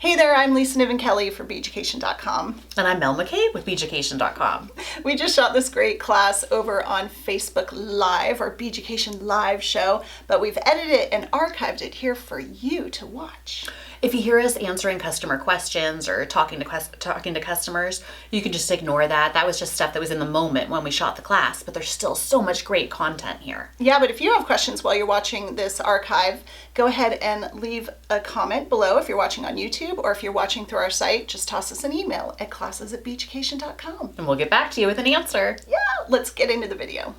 Hey there, I'm Lisa Niven-Kelly for Beaducation.com. And I'm Mel McCabe with Beaducation.com. We just shot this great class over on Facebook Live, our Beaducation Live show, but we've edited it and archived it here for you to watch. If you hear us answering customer questions or talking to customers, you can just ignore that. That was just stuff that was in the moment when we shot the class, but there's still so much great content here. Yeah, but if you have questions while you're watching this archive, go ahead and leave a comment below if you're watching on YouTube, or if you're watching through our site, just toss us an email at classes@beaducation.com. And we'll get back to you with an answer. Yeah, let's get into the video.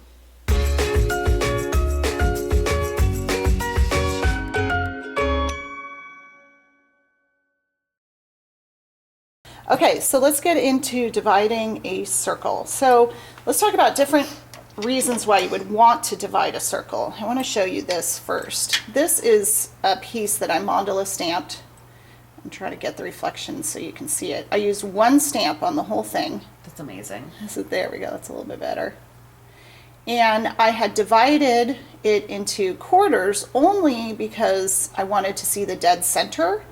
Okay, so let's get into dividing a circle. So let's talk about different reasons why you would want to divide a circle. I want to show you this first. This is a piece that I mandala stamped. I'm trying to get the reflection so you can see it. I used one stamp on the whole thing. That's amazing. So there we go, that's a little bit better. And I had divided it into quarters only because I wanted to see the dead center.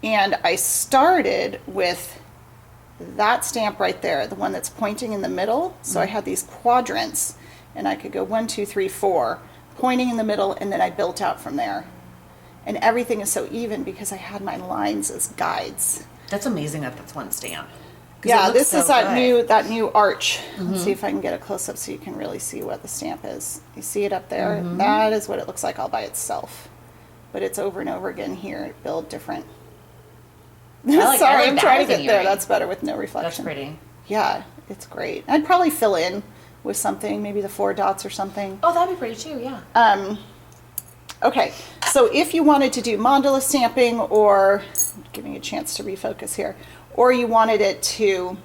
And I started with that stamp right there, the one that's pointing in the middle. So I had these quadrants and I could go 1, 2, 3, 4, pointing in the middle, and then I built out from there. And everything is so even because I had my lines as guides. That's amazing that that's one stamp. Yeah, this is that new arch. Let's see if I can get a close up so you can really see what the stamp is. You see it up there? That is what it looks like all by itself. But it's over and over again here to build different. Sorry, I'm trying to get there. That's better with no reflection. That's pretty. Yeah, it's great. I'd probably fill in with something, maybe the 4 dots or something. Oh, that'd be pretty too, yeah. Okay, so if you wanted to do mandala stamping, or give me a chance to refocus here, or you wanted it to,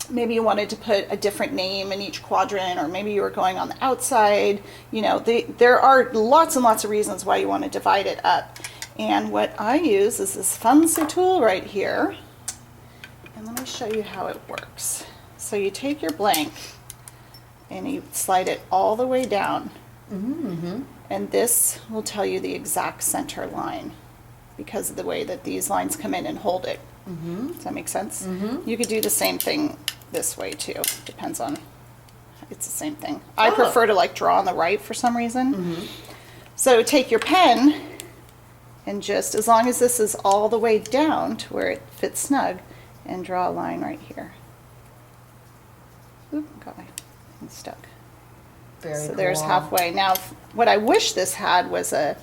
maybe you wanted to put a different name in each quadrant, or maybe you were going on the outside, you know, there are lots and lots of reasons why you want to divide it up. And what I use is this fancy tool right here. And let me show you how it works. So you take your blank and you slide it all the way down. And this will tell you the exact center line because of the way that these lines come in and hold it. Does that make sense? You could do the same thing this way too. Depends on, it's the same thing. I prefer to like draw on the right for some reason. So take your pen and just, as long as this is all the way down to where it fits snug, and draw a line right here. Oop, got my thing stuck. Very so cool. There's halfway. Now, what I wish this had was a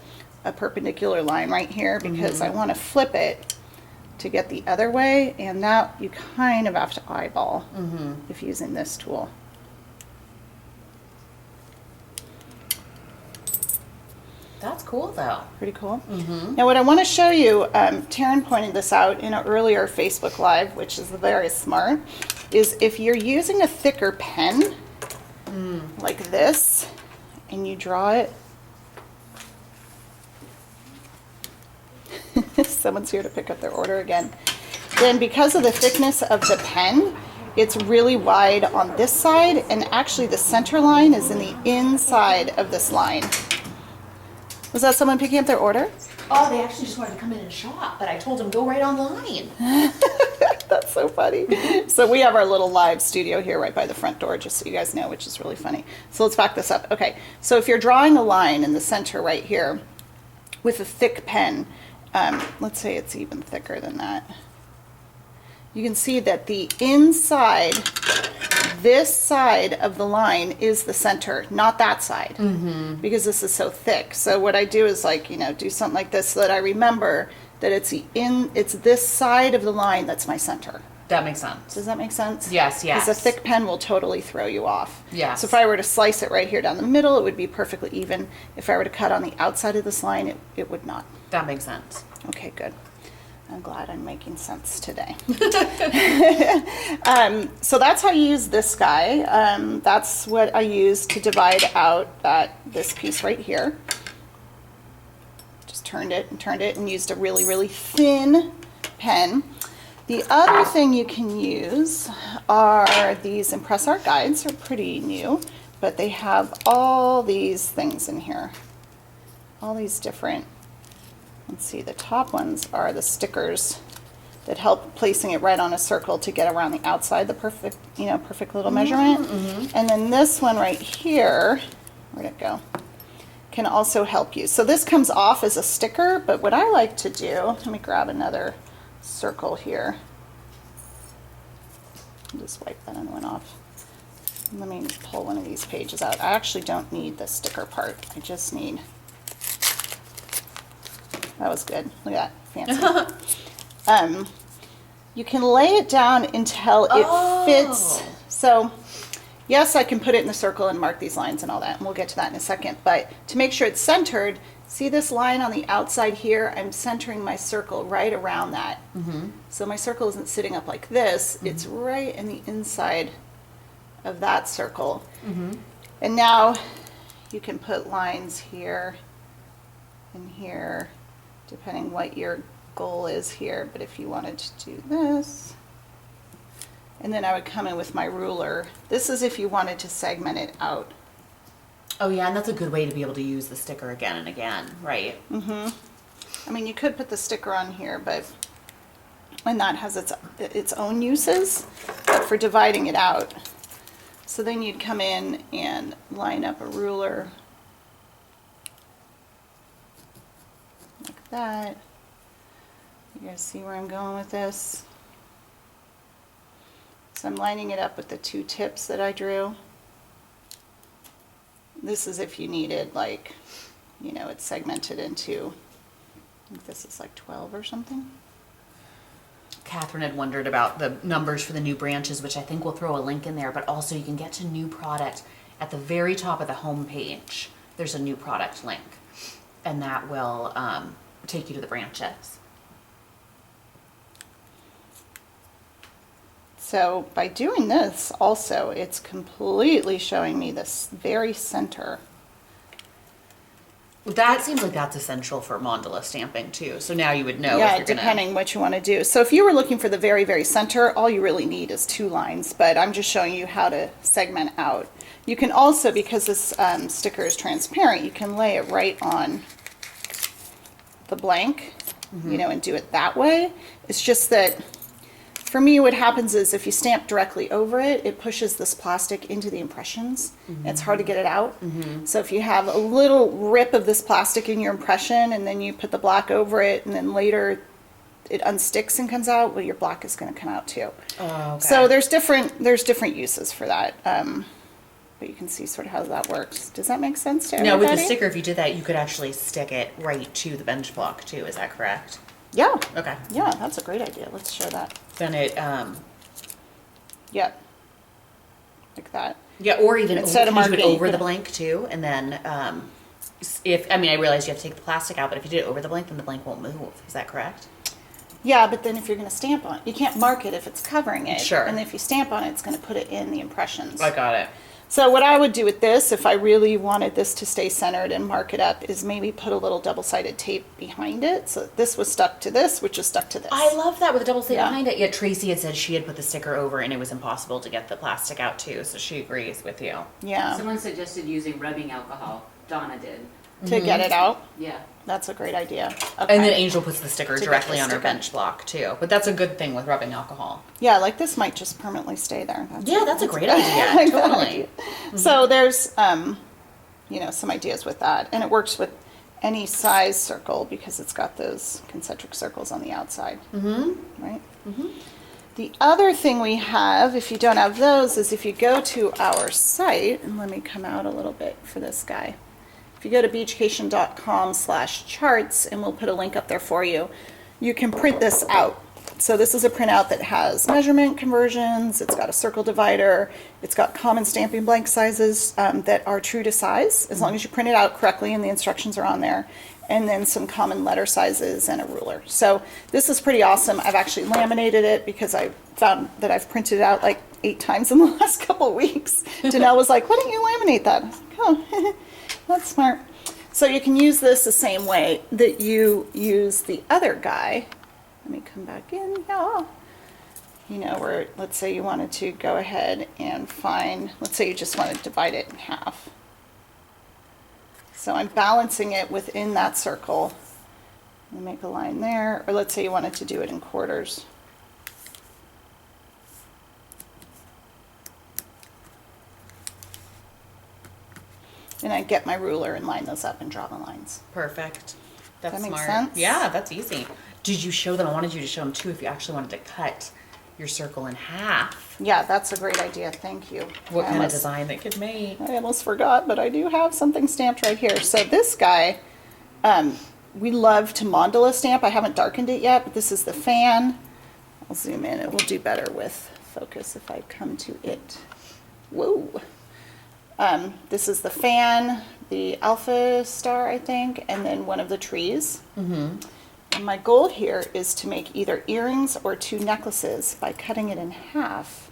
perpendicular line right here, because I want to flip it to get the other way, and that you kind of have to eyeball if using this tool. That's cool though. Pretty cool. Now what I want to show you, Taryn pointed this out in an earlier Facebook Live, which is very smart, is if you're using a thicker pen, like this, and you draw it, someone's here to pick up their order again, then because of the thickness of the pen, it's really wide on this side, and actually the center line is in the inside of this line. Was that someone picking up their order? Oh, they actually just wanted to come in and shop, but I told them go right online. That's so funny. So we have our little live studio here right by the front door, just so you guys know, which is really funny. So let's back this up. Okay, so if you're drawing a line in the center right here with a thick pen, let's say it's even thicker than that, you can see that the inside, this side of the line is the center, not that side, because this is so thick. So what I do is, like, you know, do something like this so that I remember that it's this side of the line that's my center. That makes sense. Does that make sense? Yes, yes. Because a thick pen will totally throw you off. Yes. So if I were to slice it right here down the middle, it would be perfectly even. If I were to cut on the outside of this line, it would not. That makes sense. Okay, good. I'm glad I'm making sense today. So that's how you use this guy. That's what I use to divide out this piece right here. Just turned it and used a really, really thin pen. The other thing you can use are these Impress Art guides. They're pretty new, but they have all these things in here. All these different, let's see, the top ones are the stickers that help placing it right on a circle to get around the outside, the perfect, perfect little measurement. And then this one right here, where'd it go? Can also help you. So this comes off as a sticker, but what I like to do, let me grab another circle here. I'll just wipe that other one off. Let me pull one of these pages out. I actually don't need the sticker part. I just need, that was good. Look at that, fancy. You can lay it down until it fits. So yes, I can put it in the circle and mark these lines and all that, and we'll get to that in a second. But to make sure it's centered, see this line on the outside here? I'm centering my circle right around that. So my circle isn't sitting up like this. It's right in the inside of that circle. And now you can put lines here and here, depending what your goal is here. But if you wanted to do this, and then I would come in with my ruler. This is if you wanted to segment it out. Oh yeah, and that's a good way to be able to use the sticker again and again, right? I mean, you could put the sticker on here, and that has its own uses, but for dividing it out. So then you'd come in and line up a ruler like that. You guys see where I'm going with this? So I'm lining it up with the two tips that I drew. This is if you needed, like, it's segmented into, I think this is like 12 or something. Catherine had wondered about the numbers for the new branches, which I think we'll throw a link in there, but also you can get to new product at the very top of the home page. There's a new product link, and that will take you to the branches. So by doing this also, it's completely showing me this very center. That seems like that's essential for mandala stamping too. So now you would know Yeah, if you're depending what you want to do. So if you were looking for the very, very center, all you really need is 2 lines, but I'm just showing you how to segment out. You can also, because this sticker is transparent, you can lay it right on the blank, and do it that way. It's just that for me, what happens is if you stamp directly over it, it pushes this plastic into the impressions. And it's hard to get it out. So if you have a little rip of this plastic in your impression and then you put the black over it and then later it unsticks and comes out, well, your black is going to come out too. Oh, okay. So there's different uses for that. But you can see sort of how that works. Does that make sense to everybody? Now with the sticker, if you did that, you could actually stick it right to the bench block too. Is that correct? Yeah. Okay. Yeah, that's a great idea. Let's show that. Then it, Yeah. Like that. yeah, or even Instead of you do it marking, over the blank too, and then I realize you have to take the plastic out, but if you did it over the blank, then the blank won't move. Is that correct? Yeah, but then if you're going to stamp on it, you can't mark it if it's covering it. Sure. And if you stamp on it, it's going to put it in the impressions. I got it. So what I would do with this, if I really wanted this to stay centered and mark it up, is maybe put a little double-sided tape behind it. So this was stuck to this, which is stuck to this. I love that with a double sided Yeah. behind it. Yeah, Tracy had said she had put the sticker over and it was impossible to get the plastic out too, so she agrees with you. Yeah. Someone suggested using rubbing alcohol. Donna did. To get it out. Yeah. That's a great idea. And then Okay. Angel puts the sticker To get directly the on her sticker. bench block too. But that's a good thing with rubbing alcohol. Yeah, like this might just permanently stay there. That's a great I idea. like that Totally. idea. So there's, some ideas with that. And it works with any size circle because it's got those concentric circles on the outside. Right? The other thing we have, if you don't have those, is if you go to our site, and let me come out a little bit for this guy. If you go to beaducation.com/charts, and we'll put a link up there for you, you can print this out. So this is a printout that has measurement conversions, it's got a circle divider, it's got common stamping blank sizes that are true to size, as long as you print it out correctly and the instructions are on there, and then some common letter sizes and a ruler. So this is pretty awesome. I've actually laminated it because I found that I've printed it out like 8 times in the last couple of weeks. Janelle was like, why don't you laminate that? I was like, oh, that's smart. So you can use this the same way that you use the other guy. Let me come back in. Yeah. Where, let's say you wanted to go ahead and find, let's say you just want to divide it in half. So I'm balancing it within that circle. And make a line there. Or let's say you wanted to do it in quarters. And I get my ruler and line those up and draw the lines. Perfect. That's That makes smart. sense? Yeah, that's easy. Did you show them? I wanted you to show them too if you actually wanted to cut your circle in half. Yeah, that's a great idea. Thank you. What I kind of almost- design they could make. I almost forgot, but I do have something stamped right here. So this guy, we love to mandala stamp. I haven't darkened it yet, but this is the fan. I'll zoom in. It will do better with focus if I come to it. Whoa. This is the fan, the alpha star, I think, and then one of the trees. And my goal here is to make either earrings or 2 necklaces by cutting it in half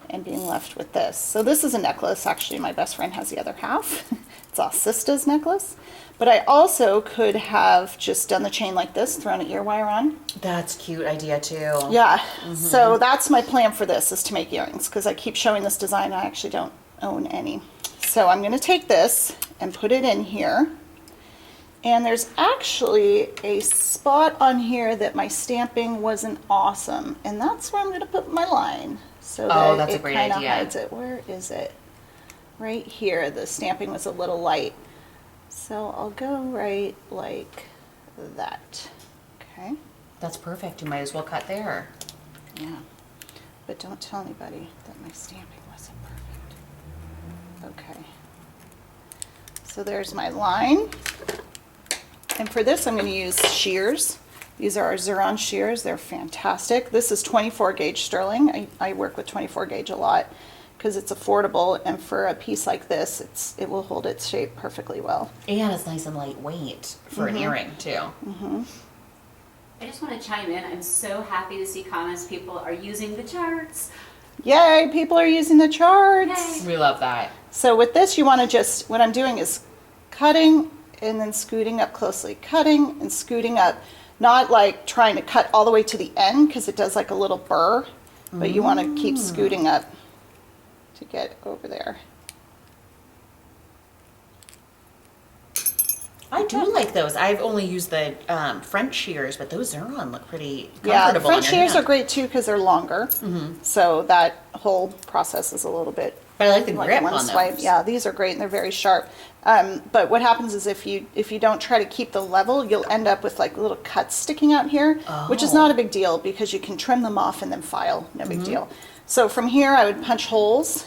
and being left with this. So this is a necklace. Actually, my best friend has the other half. It's a sista's necklace. But I also could have just done the chain like this, thrown an ear wire on. That's a cute idea too. Yeah, so that's my plan for this, is to make earrings, because I keep showing this design. I actually don't own any. So I'm going to take this and put it in here. And there's actually a spot on here that my stamping wasn't awesome. And that's where I'm going to put my line. So Oh, that that's a it great kind of idea. hides it. Where is it? Right here. The stamping was a little light. So I'll go right like that. Okay. That's perfect. You might as well cut there. Yeah. But don't tell anybody that my stamping wasn't perfect. Okay. So there's my line. And for this, I'm going to use shears. These are our Xuron shears. They're fantastic. This is 24 gauge sterling. I work with 24 gauge a lot because it's affordable, and for a piece like this, it will hold its shape perfectly well. And it's nice and lightweight for an earring too. I just want to chime in. I'm so happy to see comments. People are using the charts. Yay, people are using the charts. Yay. We love that. So with this, you want to just, what I'm doing is cutting and then scooting up closely, cutting and scooting up, not like trying to cut all the way to the end because it does like a little burr, but you want to keep scooting up to get over there. I do like those. I've only used the French shears, but those Xuron look pretty Yeah, comfortable. French on your shears are hand. great too because they're longer. So that whole process is a little bit But I like the like grip one on swipe. those. Yeah, these are great and they're very sharp. But what happens is if you don't try to keep the level, you'll end up with like little cuts sticking out here, which is Oh. not a big deal because you can trim them off and then file. No big deal. So from here, I would punch holes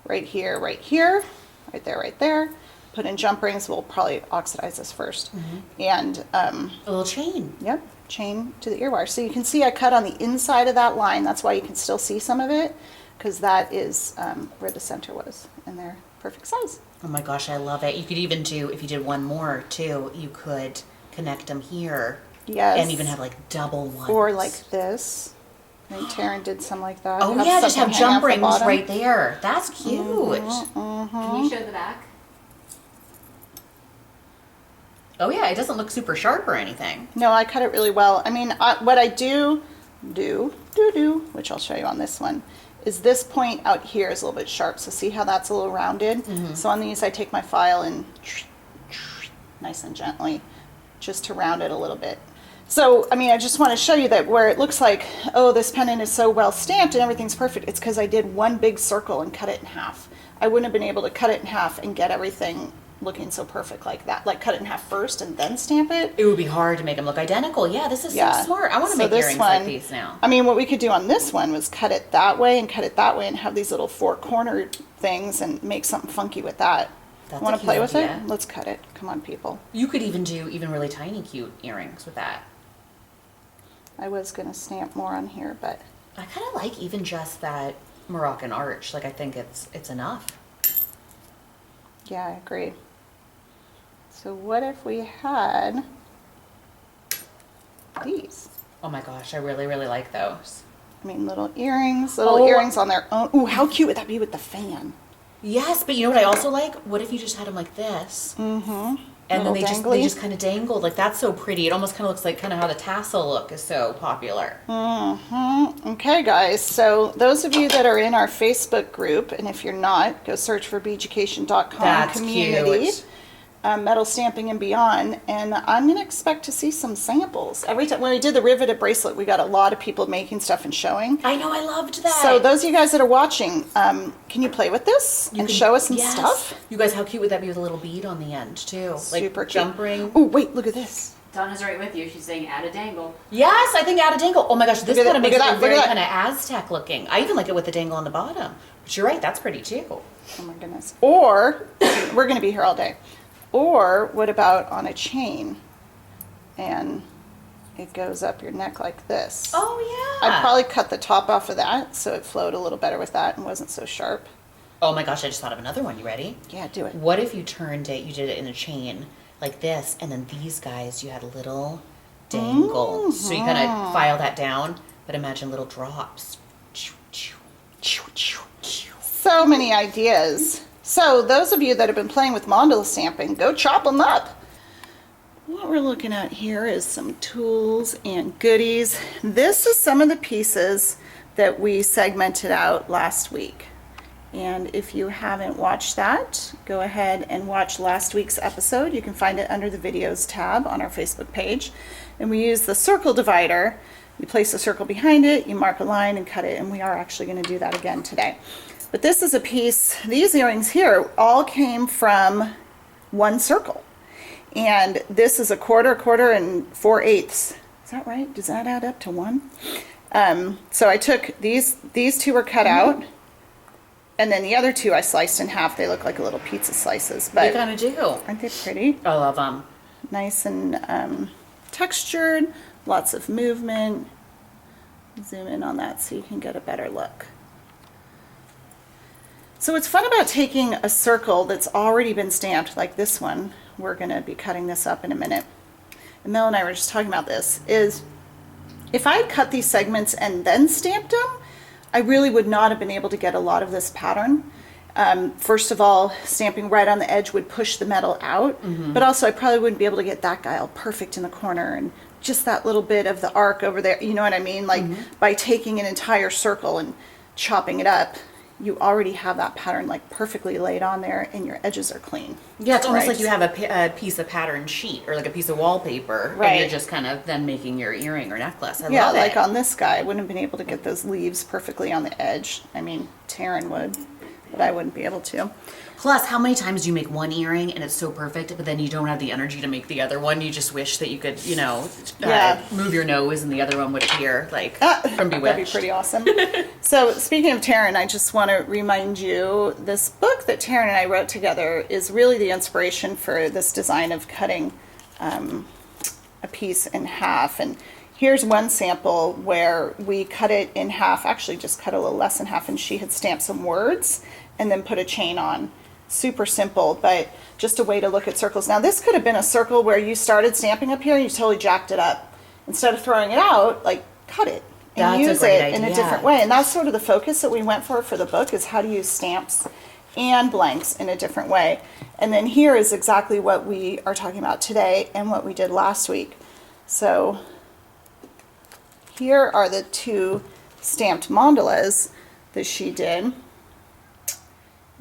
right here, right there, right there. Put in jump rings. We'll probably oxidize this first. And A little chain. yep, chain to the ear wire. So you can see I cut on the inside of that line. That's why you can still see some of it, because that is where the center was, and they're perfect size. Oh my gosh, I love it. You could even do, if you did one more too, you could connect them here. Yes. And even have like double ones. Or like this. I think Taryn did some like that. Oh yeah, just have something hang jump off the rings bottom. right there. That's cute. Can you show the back? Oh yeah, it doesn't look super sharp or anything. No, I cut it really well. I mean, what I do, which I'll show you on this one, is this point out here is a little bit sharp. So see how that's a little rounded? So on these, I take my file and nice and gently, just to round it a little bit. So, I mean, I just want to show you that where it looks like, oh, this pennant is so well stamped and everything's perfect, it's because I did one big circle and cut it in half. I wouldn't have been able to cut it in half and get everything looking so perfect like that. Like cut it in half first and then stamp it. It would be hard to make them look identical. Yeah, this is Yeah. so smart. I want to So make this earrings one- like these now. I mean, what we could do on this one was cut it that way and cut it that way and have these little 4-corner things and make something funky with that. That's Want a to play cute with idea. it? Let's cut it. Come on, people. You could even do even really tiny cute earrings with that. I was going to stamp more on here, but I kind of like even just that Moroccan arch. Like I think it's enough. yeah, I agree. So what if we had these? Oh my gosh, I really, really like those. I mean, little earrings on their own. Ooh, how cute would that be with the fan? Yes, but you know what I also like? What if you just had them like this? Mm-hmm. And then Little they dangly? just kind of dangled. Like that's so pretty. It almost kind of looks like kind of how the tassel look is so popular. Okay, guys, so those of you that are in our Facebook group, and if you're not, go search for beaducation.com That's community. cute. Metal Stamping and Beyond, and I'm going to expect to see some samples. Every time when we did the riveted bracelet, we got a lot of people making stuff and showing. I know, I loved that. So those of you guys that are watching, can you play with this and show us some stuff? You guys, how cute would that be with a little bead on the end too? Super Like cute. jump ring. Oh, wait, look at this. Donna's right with you. She's saying add a dangle. Yes, I think add a dangle. Oh my gosh, this Look at kind of that, makes look at it that, very look at kind of Aztec looking. I even like it with the dangle on the bottom. But you're right, that's pretty too. Oh my goodness. Or, we're going to be here all day. Or, what about on a chain? And it goes up your neck like this. Oh yeah. I'd probably cut the top off of that so it flowed a little better with that and wasn't so sharp. Oh my gosh, I just thought of another one. You ready? Yeah, do it. What if you turned it, you did it in a chain like this, and then these guys, you had a little dangle. So you kind of file that down, but imagine little drops. So many ideas. So those of you that have been playing with mandala stamping, go chop them up. What we're looking at here is some tools and goodies. This is some of the pieces that we segmented out last week. And if you haven't watched that, go ahead and watch last week's episode. You can find it under the videos tab on our Facebook page. And we use the circle divider. You place a circle behind it, you mark a line and cut it, and we are actually going to do that again today. But this is a piece, these earrings here all came from one circle. And this is a quarter, and 4/8. Is that right? Does that add up to one? So I took these two were cut out, and then the other two I sliced in half. They look like little pizza slices, They but kind of do. aren't they pretty? I love them. Nice and textured, lots of movement. Zoom in on that so you can get a better look. So what's fun about taking a circle that's already been stamped, like this one, we're going to be cutting this up in a minute, and Mel and I were just talking about this, is if I had cut these segments and then stamped them, I really would not have been able to get a lot of this pattern. First of all, stamping right on the edge would push the metal out, but also I probably wouldn't be able to get that guy all perfect in the corner and just that little bit of the arc over there, you know what I mean? Like by taking an entire circle and chopping it up, you already have that pattern like perfectly laid on there and your edges are clean. Yeah, it's almost Right. like you have a piece of pattern sheet or like a piece of wallpaper. Right. And you're just kind of then making your earring or necklace. I Yeah, love it. like on this guy, I wouldn't have been able to get those leaves perfectly on the edge. I mean, Taryn would, but I wouldn't be able to. Plus, how many times do you make one earring and it's so perfect, but then you don't have the energy to make the other one? You just wish that you could, Yeah. move your nose and the other one would appear, like, from Bewitched. That'd be pretty awesome. So speaking of Taryn, I just want to remind you, this book that Taryn and I wrote together is really the inspiration for this design of cutting a piece in half. And here's one sample where we cut it in half, actually just cut a little less than half, and she had stamped some words and then put a chain on. Super simple, but just a way to look at circles. Now this could have been a circle where you started stamping up here and you totally jacked it up. Instead of throwing it out, like cut it and That's a use great it in a idea. different way. And that's sort of the focus that we went for the book, is how to use stamps and blanks in a different way. And then here is exactly what we are talking about today and what we did last week. So here are the two stamped mandalas that she did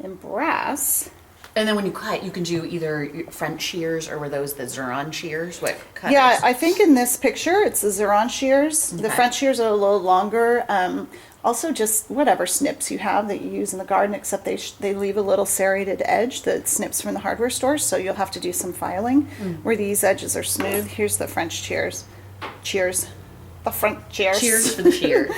in brass. And then when you cut, you can do either French shears or were those the Xuron shears? What cutters? Yeah, I think in this picture it's the Xuron shears. The Okay. French shears are a little longer. Also just whatever snips you have that you use in the garden, except they leave a little serrated edge that snips from the hardware store, so you'll have to do some filing. Where these edges are smooth. Here's the French shears. Cheers. The French shears. Cheers for the shears.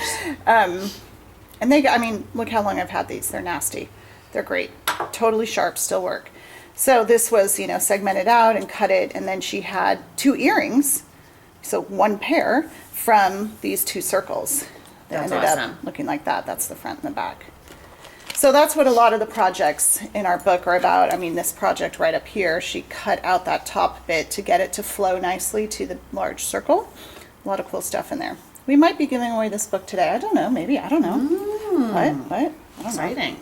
And they, I mean, look how long I've had these. They're nasty. They're great. Totally sharp, still work. So this was, segmented out and cut it, and then she had two earrings, so one pair from these two circles. That That's ended awesome. up looking like that. That's the front and the back. So that's what a lot of the projects in our book are about. I mean, this project right up here, she cut out that top bit to get it to flow nicely to the large circle. A lot of cool stuff in there. We might be giving away this book today. I don't know. Maybe. I don't know. What? I don't know. Exciting.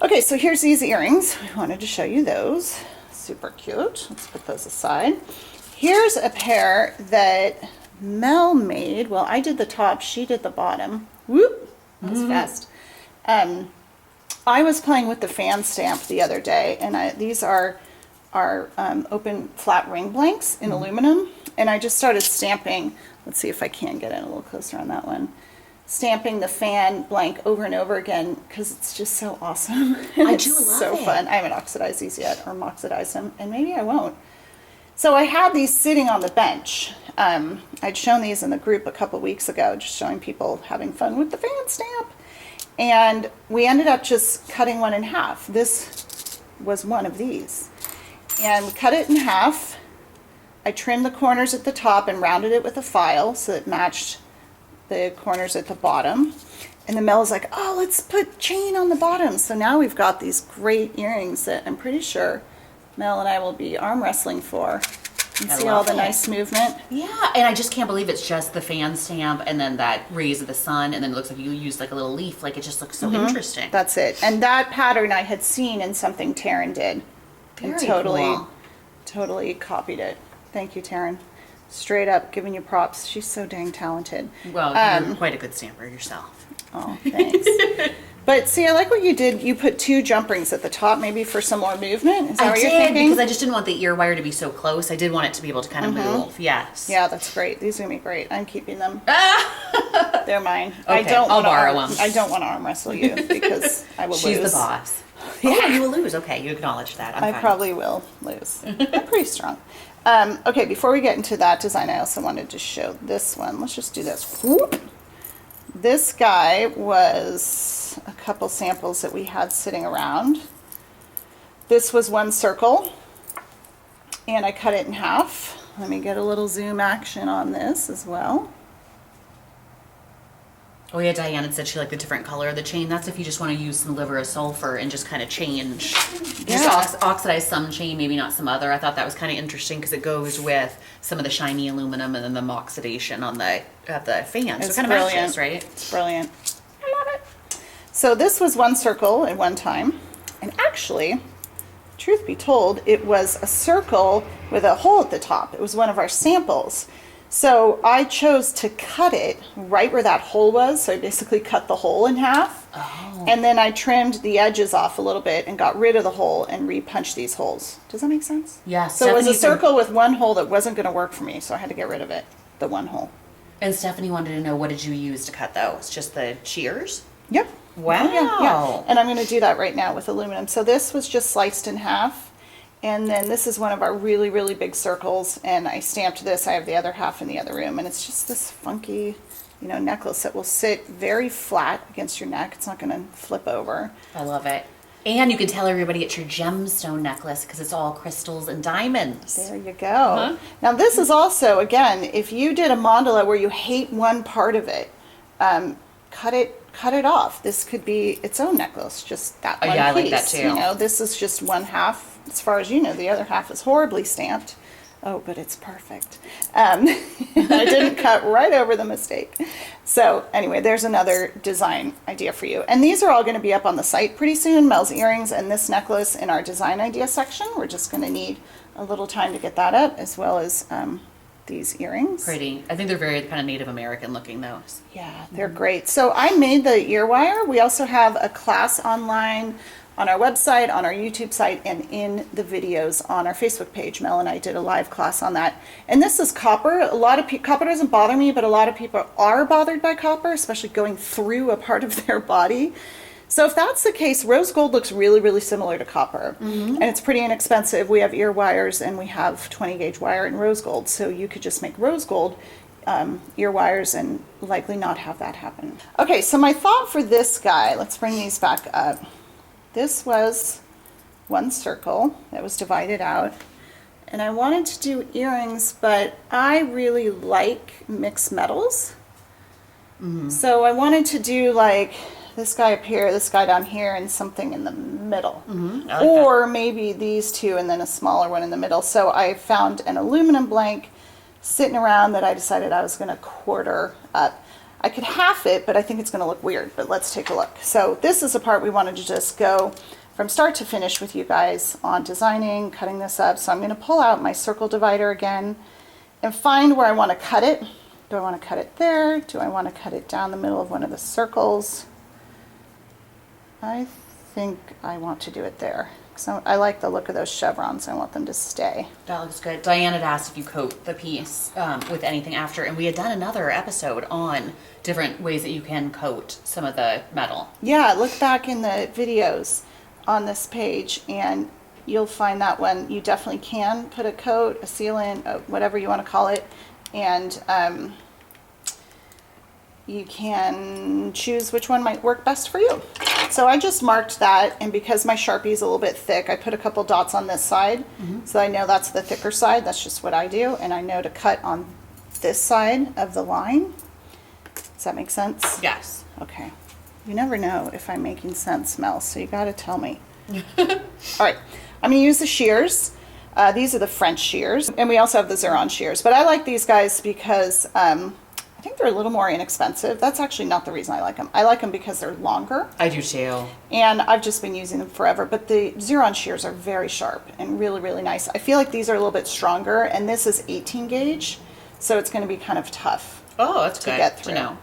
Okay, so here's these earrings. I wanted to show you those. Super cute. Let's put those aside. Here's a pair that Mel made. Well, I did the top, she did the bottom. Whoop! That was fast. I was playing with the fan stamp the other day, and these are our open flat ring blanks in aluminum, and I just started stamping. Let's see if I can get in a little closer on that one. Stamping the fan blank over and over again because it's just so awesome. I do It's love so it. fun. I haven't oxidized these yet, or oxidized them, and maybe I won't. So I had these sitting on the bench. I'd shown these in the group a couple weeks ago, just showing people having fun with the fan stamp. And we ended up just cutting one in half. This was one of these. And we cut it in half. I trimmed the corners at the top and rounded it with a file so it matched the corners at the bottom. And then Mel was like, oh, let's put chain on the bottom. So now we've got these great earrings that I'm pretty sure Mel and I will be arm wrestling for. And I see all love the it. nice movement. Yeah, and I just can't believe it's just the fan stamp and then that rays of the sun, and then it looks like you used like a little leaf. Like, it just looks so interesting. That's it. And that pattern I had seen in something Taryn did. And Very totally, cool. copied it. Thank you, Taryn. Straight up giving you props. She's so dang talented. Well, you're quite a good stamper yourself. Oh, thanks. But see, I like what you did. You put 2 jump rings at the top, maybe for some more movement. Is that I what you're did, thinking? because I just didn't want the ear wire to be so close. I did want it to be able to kind of move. Yes. Yeah, that's great. These are gonna be great. I'm keeping them. They're mine. Okay, I'll wanna borrow arm- them. I don't want to arm wrestle you because I will She's lose. the boss. Yeah, you will lose. Okay, you acknowledge that. I'm I fine. probably will lose. I'm pretty strong. Okay, before we get into that design, I also wanted to show this one. Let's just do this. Whoop. This guy was a couple samples that we had sitting around. This was one circle, and I cut it in half. Let me get a little zoom action on this as well. Oh yeah, Diane had said she liked the different color of the chain. That's if you just want to use some liver of sulfur and just kind of change. Just Yeah. oxidize some chain, maybe not some other. I thought that was kind of interesting because it goes with some of the shiny aluminum and then the oxidation on the fan. So It's it kind of brilliant. matches, right? It's brilliant. I love it. So this was one circle at one time, and actually, truth be told, it was a circle with a hole at the top. It was one of our samples. So I chose to cut it right where that hole was. So I basically cut the hole in half. Oh. And then I trimmed the edges off a little bit and got rid of the hole and repunched these holes. Does that make sense? Yeah, So it was a Stephanie said- circle with one hole that wasn't going to work for me. So I had to get rid of it, the one hole. And Stephanie wanted to know, what did you use to cut those? Just the shears? Yep. Wow. Oh, yeah. And I'm going to do that right now with aluminum. So this was just sliced in half. And then this is one of our really, really big circles. And I stamped this. I have the other half in the other room. And it's just this funky, necklace that will sit very flat against your neck. It's not going to flip over. I love it. And you can tell everybody it's your gemstone necklace because it's all crystals and diamonds. There you go. Now this is also, again, if you did a mandala where you hate one part of it, cut it off. This could be its own necklace, just that Oh, one yeah, I piece. like that too. This is just one half. As far as you know, the other half is horribly stamped. Oh, but it's perfect. I didn't cut right over the mistake. So anyway, there's another design idea for you. And these are all going to be up on the site pretty soon. Mel's earrings and this necklace in our design idea section. We're just going to need a little time to get that up, as well as these earrings. Pretty. I think they're very kind of Native American looking, those. Yeah, they're great. So I made the ear wire. We also have a class online on our website, on our YouTube site, and in the videos on our Facebook page. Mel and I did a live class on that. And this is copper. A lot of people, copper doesn't bother me, but a lot of people are bothered by copper, especially going through a part of their body. So if that's the case, rose gold looks really, really similar to copper. And it's pretty inexpensive. We have ear wires and we have 20 gauge wire in rose gold. So you could just make rose gold ear wires and likely not have that happen. Okay, so my thought for this guy, let's bring these back up. This was one circle that was divided out. And I wanted to do earrings, but I really like mixed metals. So I wanted to do like this guy up here, this guy down here, and something in the middle. I like Or maybe these two and then a smaller one in the middle. So I found an aluminum blank sitting around that I decided I was going to quarter up. I could half it, but I think it's going to look weird, but let's take a look. So this is the part we wanted to just go from start to finish with you guys on designing, cutting this up. So I'm going to pull out my circle divider again and find where I want to cut it. Do I want to cut it there? Do I want to cut it down the middle of one of the circles? I think I want to do it there. So I like the look of those chevrons. I want them to stay. That looks good. Diane had asked if you coat the piece with anything after, and we had done another episode on different ways that you can coat some of the metal. Yeah, look back in the videos on this page and you'll find that one. You definitely can put a coat, a sealant, whatever you want to call it, and you can choose which one might work best for you. So I just marked that, and because my Sharpie is a little bit thick, I put a couple dots on this side, so I know that's the thicker side. That's just what I do, and I know to cut on this side of the line. Does that make sense? Yes. Okay. You never know if I'm making sense, Mel, so you gotta tell me. All right, I'm gonna use the shears. These are the French shears, and we also have the Xeron shears, but I like these guys because I think they're a little more inexpensive. That's actually not the reason I like them. I like them because they're longer. I do too. And I've just been using them forever, but the Xeron shears are very sharp and really, really nice. I feel like these are a little bit stronger, and this is 18 gauge, so it's gonna be kind of tough. Oh, that's to good get through. to know.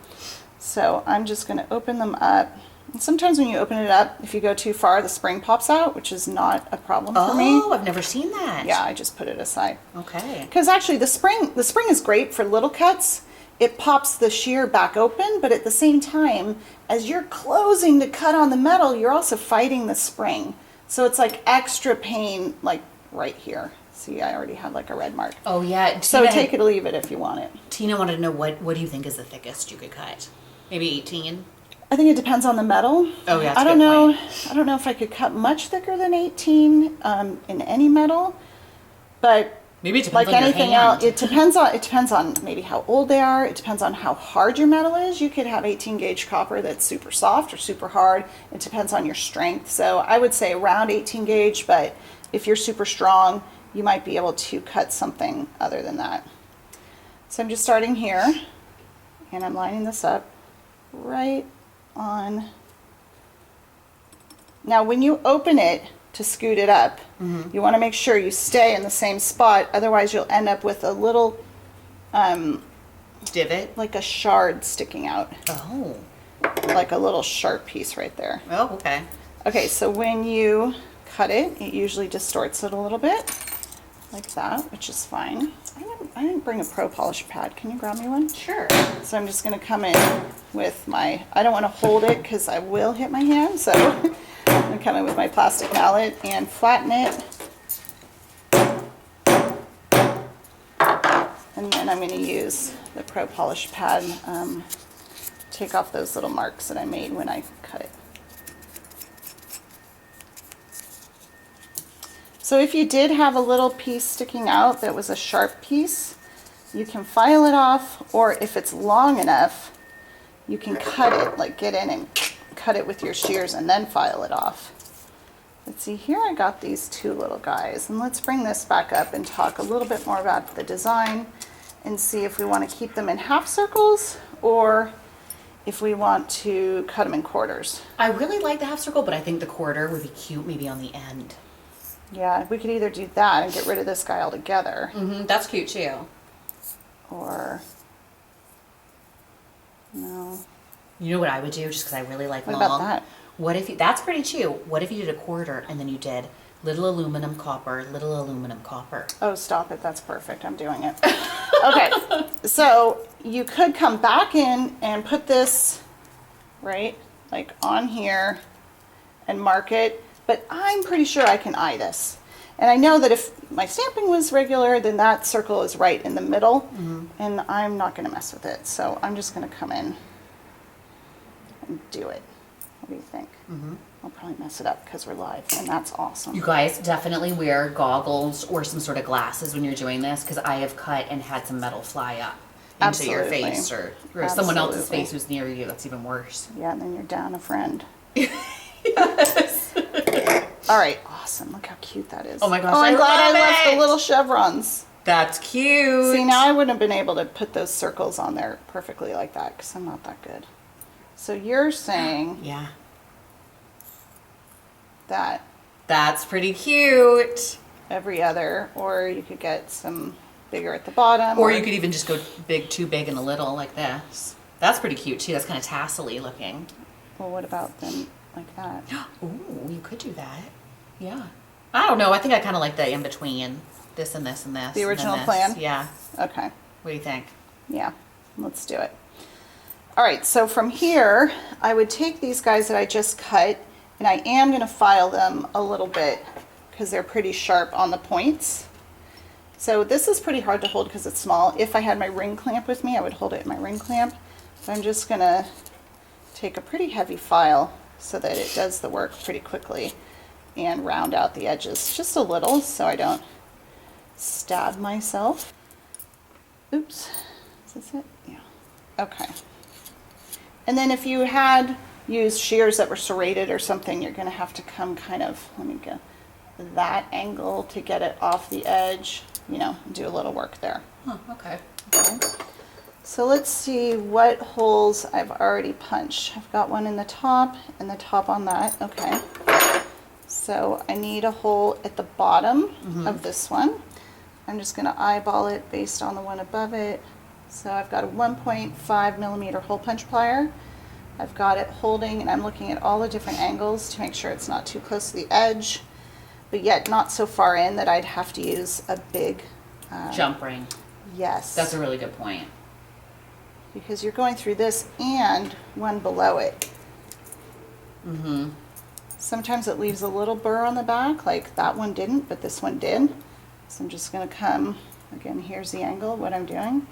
So I'm just gonna open them up. And sometimes when you open it up, if you go too far, the spring pops out, which is not a problem for me. Oh, I've never seen that. Yeah, I just put it aside. Okay. Because actually the spring is great for little cuts. It pops the shear back open, but at the same time, as you're closing to cut on the metal, you're also fighting the spring. So it's like extra pain, like right here. See, I already had like a red mark. Oh yeah. So take it or leave it if you want it. Tina wanted to know what do you think is the thickest you could cut? Maybe 18? I think it depends on the metal. Oh, yeah, that's I a don't good know. point. I don't know if I could cut much thicker than 18 in any metal, but Maybe it depends like on your anything hand. else, it depends on maybe how old they are. It depends on how hard your metal is. You could have 18 gauge copper that's super soft or super hard. It depends on your strength. So I would say around 18 gauge, but if you're super strong, you might be able to cut something other than that. So I'm just starting here, and I'm lining this up right on. Now when you open it to scoot it up, you want to make sure you stay in the same spot, otherwise you'll end up with a little Divot? like a shard sticking out, Oh. like a little sharp piece right there. Oh, okay. Okay, so when you cut it, it usually distorts it a little bit like that, which is fine. I didn't bring a pro polish pad. Can you grab me one? Sure. So I'm just going to come in with my, I don't want to hold it because I will hit my hand, so I'm going to come in with my plastic mallet and flatten it. And then I'm going to use the pro polish pad, take off those little marks that I made when I cut it. So if you did have a little piece sticking out that was a sharp piece, you can file it off, or if it's long enough, you can cut it, like get in and cut it with your shears and then file it off. Let's see, here I got these two little guys, and let's bring this back up and talk a little bit more about the design and see if we want to keep them in half circles or if we want to cut them in quarters. I really like the half circle, but I think the quarter would be cute maybe on the end. Yeah, we could either do that and get rid of this guy altogether, That's cute too. or no. You know what I would do, just because I really like What long? about that? What if you, that's pretty too. What if you did a quarter and then you did little aluminum copper, little aluminum copper? Oh, stop it. That's perfect. I'm doing it. Okay. So you could come back in and put this right like on here and mark it, but I'm pretty sure I can eye this. And I know that if my stamping was regular, then that circle is right in the middle, and I'm not going to mess with it. So I'm just going to come in and do it. What do you think? I'll probably mess it up because we're live, and that's awesome. You guys definitely wear goggles or some sort of glasses when you're doing this, because I have cut and had some metal fly up into your Absolutely. face or someone else's Absolutely. face who's near you. That's even worse. Yeah, and then you're down a friend. Yes. All right, awesome. Look how cute that is. Oh my gosh, Oh, I'm I glad I love left the it. little chevrons. That's cute. See, now I wouldn't have been able to put those circles on there perfectly like that because I'm not that good. So you're saying Yeah. that That's pretty cute. every other, or you could get some bigger at the bottom. Or you could even just go big, too big and a little like this. That's pretty cute too. That's kind of tassel-y looking. Well, what about them like that? Ooh, you could do that. Yeah. I don't know. I think I kind of like the in between this and this and this. The and then original this. plan? Yeah. Okay. What do you think? Yeah, let's do it. All right, so from here, I would take these guys that I just cut, and I am going to file them a little bit because they're pretty sharp on the points. So this is pretty hard to hold because it's small. If I had my ring clamp with me, I would hold it in my ring clamp. So I'm just going to take a pretty heavy file so that it does the work pretty quickly and round out the edges just a little so I don't stab myself. Oops, is this it? Yeah. Okay. And then if you had used shears that were serrated or something, you're going to have to come kind of, let me go, that angle to get it off the edge, you know, do a little work there. Oh, okay. Okay. So let's see what holes I've already punched. I've got one in the top and the top on that. Okay. So I need a hole at the bottom of this one. I'm just going to eyeball it based on the one above it. So I've got a 1.5 millimeter hole punch plier. I've got it holding, and I'm looking at all the different angles to make sure it's not too close to the edge, but yet not so far in that I'd have to use a big Jump ring. yes. That's a really good point. Because you're going through this and one below it. Mm-hmm. Sometimes it leaves a little burr on the back, like that one didn't, but this one did. So I'm just going to come, again, here's the angle, what I'm doing,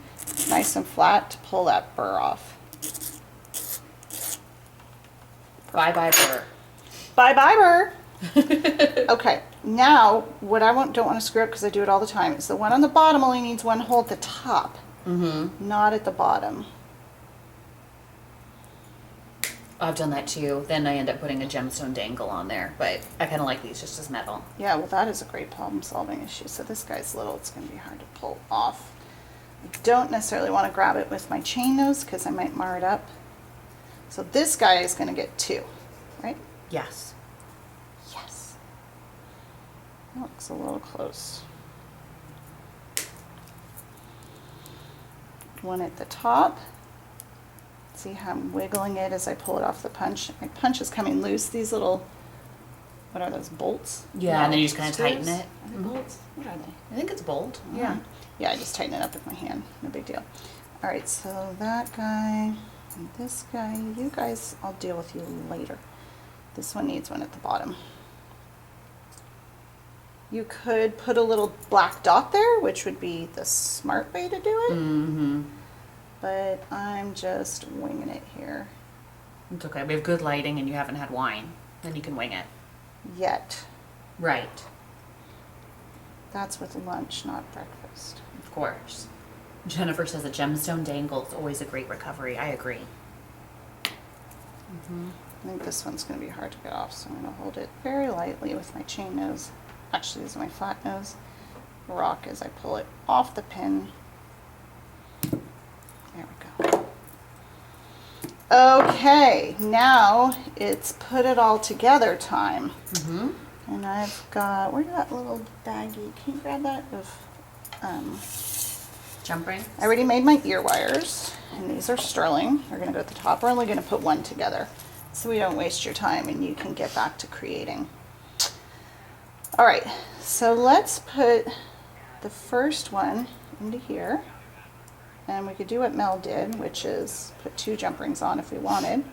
nice and flat to pull that burr off. Bye-bye burr. Bye-bye burr. Okay, now what I don't want to screw up because I do it all the time is the one on the bottom only needs one hole at the top, not at the bottom. I've done that too. Then I end up putting a gemstone dangle on there, but I kind of like these just as metal. Yeah, well that is a great problem solving issue. So this guy's little, it's going to be hard to pull off. I don't necessarily want to grab it with my chain nose because I might mar it up. So this guy is going to get 2, right? Yes. Yes. That looks a little close. One at the top. See how I'm wiggling it as I pull it off the punch? My punch is coming loose. These little, what are those, bolts? Yeah, and then you just kind of Screws? tighten it. Are they bolts? What are they? I think it's bolt. Yeah. Yeah, I just tighten it up with my hand. No big deal. All right, so that guy and this guy, you guys, I'll deal with you later. This one needs one at the bottom. You could put a little black dot there, which would be the smart way to do it. Mm-hmm. But I'm just winging it here. It's okay. We have good lighting and you haven't had wine. Then you can wing it. Yet. Right. That's with lunch, not breakfast. Of course. Jennifer says a gemstone dangle is always a great recovery. I agree. I think this one's going to be hard to get off, so I'm going to hold it very lightly with my chain nose. Actually, this is my flat nose. Rock as I pull it off the pin. There we go. Okay, now it's put it all together time. And I've got, where's that little baggie? Can you grab that? Jump ring? I already made my ear wires, and these are sterling. They're going to go at the top. We're only going to put one together, so we don't waste your time and you can get back to creating. All right, so let's put the first one into here, and we could do what Mel did, which is put 2 jump rings on if we wanted.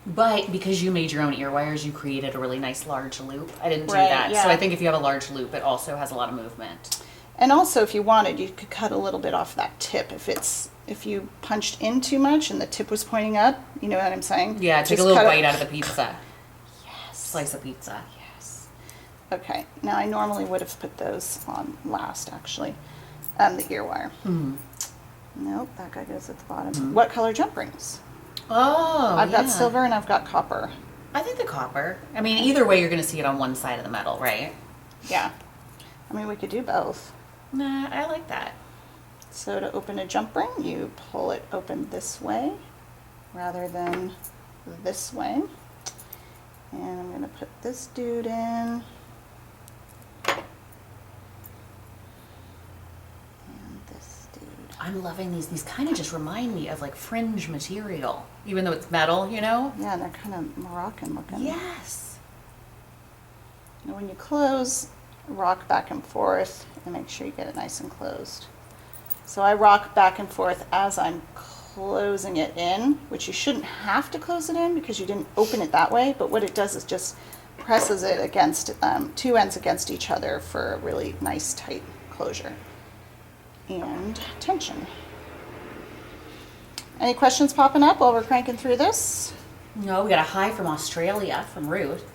But because you made your own ear wires, you created a really nice large loop. I didn't do Right, that. yeah. So I think if you have a large loop, it also has a lot of movement. And also, if you wanted, you could cut a little bit off that tip. If you punched in too much and the tip was pointing up, you know what I'm saying? Yeah, take Just a little cut it- bite out of the pizza. Yes. Slice of pizza. Yes. Okay, now I normally would have put those on last, actually. The ear wire. Nope, that guy goes at the bottom. What color jump rings? Oh, I've got yeah. silver and I've got copper. I think the copper. I mean, either way, you're going to see it on one side of the metal, right? Yeah. I mean, we could do both. Nah, I like that. So to open a jump ring, you pull it open this way rather than this way. And I'm going to put this dude in. And this dude. I'm loving these. These kind of just remind me of like fringe material, even though it's metal, you know? Yeah, they're kind of Moroccan looking. Yes. And when you close, rock back and forth and make sure you get it nice and closed. So I rock back and forth as I'm closing it in, which you shouldn't have to close it in because you didn't open it that way, but what it does is just presses it against, two ends against each other for a really nice tight closure and tension. Any questions popping up while we're cranking through this? No, we got a hi from Australia from Ruth.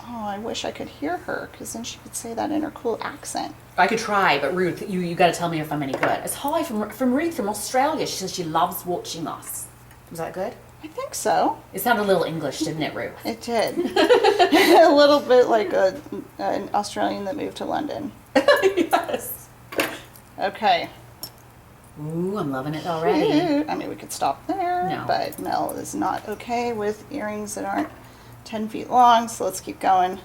Oh, I wish I could hear her, because then she could say that in her cool accent. I could try, but Ruth, you got to tell me if I'm any good. It's hi from Ruth from Australia. She says she loves watching us. Was that good? I think so. It sounded a little English, didn't it, Ruth? It did. A little bit like an Australian that moved to London. Yes. Okay. Ooh, I'm loving it already. I mean, we could stop there, No. but Mel is not okay with earrings that aren't 10 feet long, so let's keep going.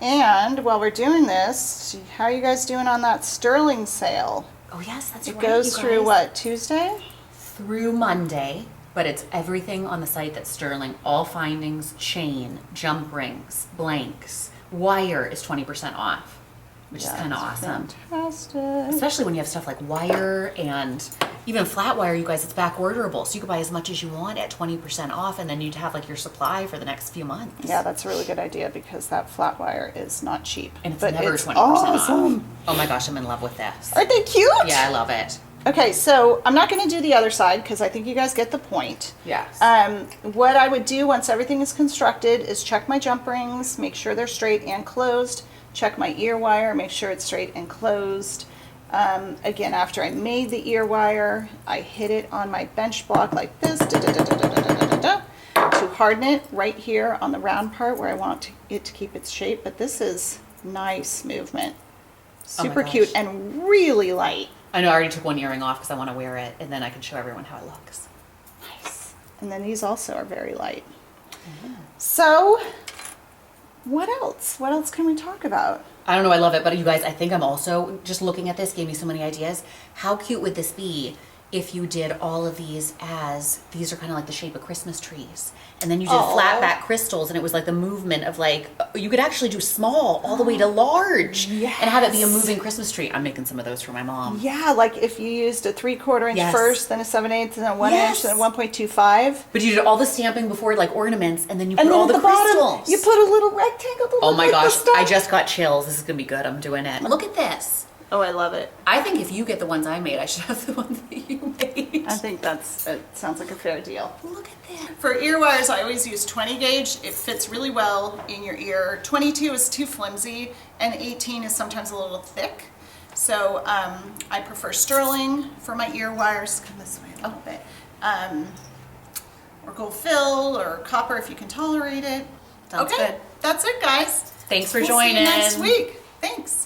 And while we're doing this, how are you guys doing on that sterling sale? Oh yes, that's It right. goes you through guys. what, Tuesday? Through Monday, but it's everything on the site that's sterling. All findings, chain, jump rings, blanks, wire is 20% off, which is kind of That's awesome. Fantastic. Especially when you have stuff like wire and even flat wire, you guys, it's back orderable. So you can buy as much as you want at 20% off, and then you'd have like your supply for the next few months. Yeah, that's a really good idea because that flat wire is not cheap. And it's but never it's 20% awesome. off. Oh my gosh, I'm in love with this. Aren't they cute? Yeah, I love it. Okay, so I'm not going to do the other side because I think you guys get the point. Yes. What I would do once everything is constructed is check my jump rings, make sure they're straight and closed, check my ear wire, make sure it's straight and closed. Again, after I made the ear wire, I hit it on my bench block like this, to harden it right here on the round part where I want it to keep its shape. But this is nice movement. Oh my Super gosh. cute and really light. I know I already took one earring off because I want to wear it, and then I can show everyone how it looks. Nice. And then these also are very light. So, what else? What else can we talk about? I don't know, I love it, but you guys, I think I'm also, just looking at this, gave me so many ideas. How cute would this be if you did all of these as, these are kind of like the shape of Christmas trees. And then you did Aw. flat back crystals, and it was like the movement of like, you could actually do small all the way to large. And have it be a Yes. moving Christmas tree. I'm making some of those for my mom. Yeah, like if you used a 3/4 inch Yes. first, then a 7/8, and then a 1 Yes. inch, and a 1.25. But you did all the stamping before, like ornaments, and then you And put then all at the the bottom, crystals. you put a little rectangle to Oh look my like the gosh, stuff. I just got chills. This is gonna be good. I'm doing it. Look at this. Oh, I love it. I think if you get the ones I made, I should have the ones that you made. I think it sounds like a fair deal. Look at this. For ear wires, I always use 20 gauge. It fits really well in your ear. 22 is too flimsy, and 18 is sometimes a little thick. So I prefer sterling for my ear wires. Come this way a little bit. Or gold fill or copper if you can tolerate it. Sounds okay, good. that's it, guys. Thanks for We'll joining. See you next week. Thanks.